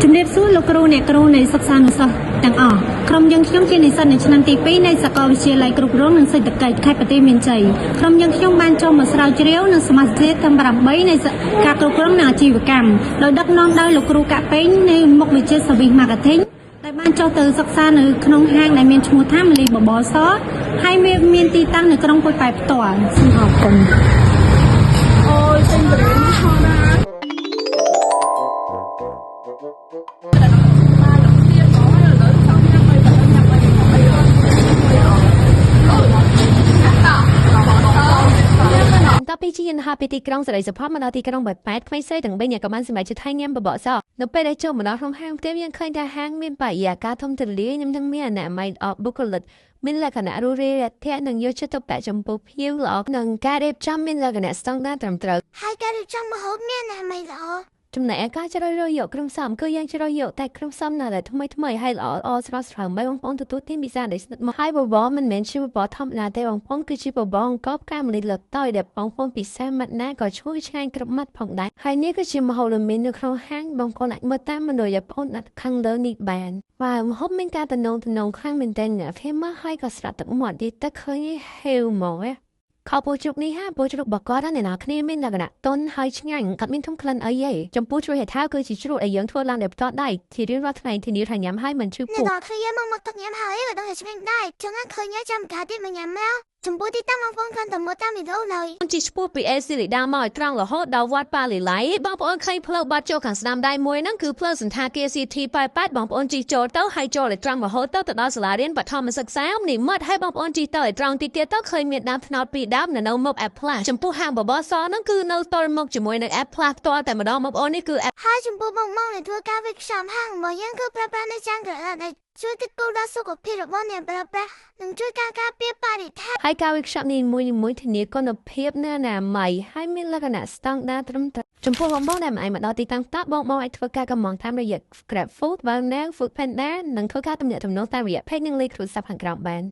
ជំរាបសួរលោកគ្រូអ្នកគ្រូនៃសិក្សានុសិស្សទាំងអស់ក្រុមយើងខ្ញុំជានិស្សិតនៅឆ្នាំទី2នៃសាកលវិទ្យាល័យគ្រប់គ្រងនិងសេដ្ឋកិច្ចខេត្តបន្ទាយមានជ័យក្រុមយើងខ្ញុំបានចូលមកស្រាវជ្រាវនឹងសមាសធាតុទាំង8នៃការគ្រប់គ្រងនិងអាជីវកម្មដោយដឹកនាំដោយលោកគ្រូកាក់ពេញនៃមុខវិជ្ជា Service Marketing ដែលបានចុះទៅសិក្សានៅក្នុងហាងដែលមានឈ្មោះថាមលីបបសហើយមានទីតាំងនៅក្រុងពុយប៉ែតផ្ទាល់សូមអរគុណអូយចេញប្រេងហោណាតពីជាហាពីទីក្រុងសេរីសុផាមកដល់ទីក្រុងបែបក្មេងស្រីទាំង3អ្នកក៏បានសម្រេចចិត្តថៃញ៉ាំបបកសនៅពេលដែលចូលមកដល់ក្នុងហាងផ្ទះយើងឃើញថាហាងមានបរិយាកាសធំទូលាយនិងទាំងមានអនាម័យអបបុគ្គលិកមានលក្ខណៈរួសរាយរាក់ទាក់និងយកចិត្តទុកដាក់ចំពោះភ្ញៀវល្អនិងការរៀបចំមានលក្ខណៈស្តង់ដារត្រឹមត្រូវហើយការរៀបចំម្ហូបមានអនាម័យល្អចំណែកឯការជ្រើសរើសយកគ្រឿងផ្សំគឺយើងជ្រើសយកតែគ្រឿងផ្សំណាដែលថ្មីហើយល្អស្រស់ស្រាយដើម្បីបងប្អូនទទួលទានពិសាដោយស្និទ្ធមកហើយបបរមិនមែនជាបបរធម្មតាទេបងប្អូនគឺជាបបរអង្គផ្កាម្លិះលើកតយដែលបងប្អូនពិសាម៉ាត់ណាក៏ឈ្ងុយឆ្ងាញ់គ្រប់ម៉ាត់ផងដែរហើយនេះគឺជាម្ហូបដែលមាននៅក្នុងហាងបងប្អូនអាចមើលតាមមនុស្សបងប្អូនដាក់ខាងលើនេះបានបាទម្ហូបមានការតំណងខ្លាំងមែនទែនភេម៉ាហើយក៏ស្រស់ទឹកមាត់ទីទឹកឃើញហេវមកខោពោជ្រូកនេះហាពោជ្រូកបកកអ្នកនរគ្នាមានលក្ខណៈទន់ហើយឆ្ងាញ់អត់មានធំក្លិនអីទេចំពោះជ្រក់ហេដ្ឋាគឺជាជ្រក់ដែលយើងធ្វើឡើងដោយផ្ទាល់ដៃជារៀងរាល់ថ្ងៃធានាថាញ៉ាំហើយមិនឈឺពោះអ្នកនរគ្នាមកទឹកញ៉ាំហើយក៏ដឹងតែឆ្ងាញ់ដែរចឹងឃើញចាំកាទៀតមកញ៉ាំមកចំពោះទីតាំងបងប្អូនគាត់ទៅមើលតាមវីដេអូឡើយជីឈ្មោះពីអេស៊ីលីដាមកឲ្យត្រង់រហូតដល់វត្តប៉ាលីឡៃបងប្អូនឃើញផ្លូវបាត់ចូលខាងស្ដាំដៃមួយហ្នឹងគឺផ្លូវសន្តាគារ CT ប៉ែតបងប្អូនជីចូលទៅហើយចូលឲ្យត្រង់រហូតទៅដល់សាលារៀនបឋមសិក្សានេះមិត្តហើយបងប្អូនជីទៅឲ្យត្រង់ទីទៀតទៅឃើញមានដើមថ្នោត2ដើមនៅមុខ Apple ចំពោះហាងបបរសហ្នឹងគឺនៅតល់មុខជាមួយនឹង Apple ផ្ទាល់តែម្ដងបងប្អូននេះគឺហើយចំពោះបងមកធ្វើការវិខ្យមហាងរបស់យើងគឺប្រើប្រាស់នៅចាំងក្រដាសដែលជួយគិតគូរដល់សុខភាពរបស់អ្នកប្រើប្រាស់និងជួយការពារបរិស្ថានហើយការវិខ្យមនេះមួយធានាគុណភាពនៅអនាម័យហើយមានលក្ខណៈស្តង់ដារត្រឹមត្រូវចំពោះបងដែលមិនអាចមកដល់ទីតាំងតបងអាចធ្វើការកម្មតាមរយៈ Grab Food, Wellness, Food Panda និងធ្វើការទំនាក់ទំនងតាមរយៈ Page និងលេខទូរស័ព្ទខាងក្រោមបាន